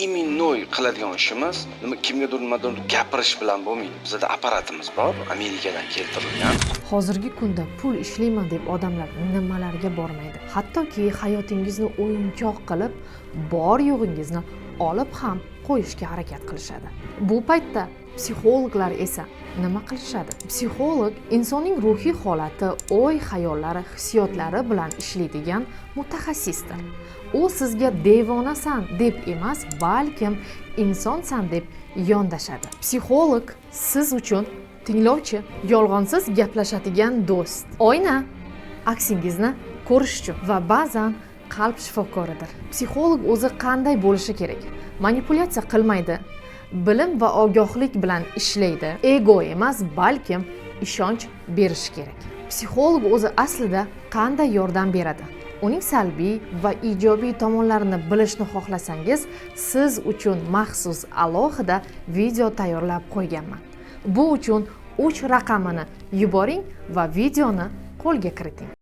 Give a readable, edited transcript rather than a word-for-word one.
iminnoy qiladigan ishimiz kimgadir gapirish bilan bo'lmaydi. Bizda apparatimiz bor, Amerikadan keltirilgan. Hozirgi kunda pul ishlayman deb odamlar nimalarga bormaydi. Hattoki hayotingizni o'yinchoq qilib, bor yo'g'ingizni olib ham qo'yishga harakat qilishadi. Bu paytda psixologlar esa nima qilishadi? Psixolog insonning ruhiy holati, o'y, xayollari, hissiyotlari bilan ishlaydigan mutaxassisdir. U sizga devonasan deb emas, balkim insonsan deb yondashadi. Psixolog siz uchun tinglovchi, yolg'onsiz gaplashadigan do'st, oyna, aksingizni ko'rish uchun va ba'zan qalb shifokoridir. Psixolog o'zi qanday bo'lishi kerak? Manipulyatsiya qilmaydi, bilim va ogohlik bilan ishlaydi. Ego emas, balkim ishonch berish kerak. Psixolog o'zi aslida qanday yordam beradi? Uning salbiy va ijobiy tomonlarini bilishni xohlasangiz, siz uchun maxsus alohida video tayyorlab qo'yganman. Bu uchun 3 raqamini yuboring va videoni qo'lga kiriting.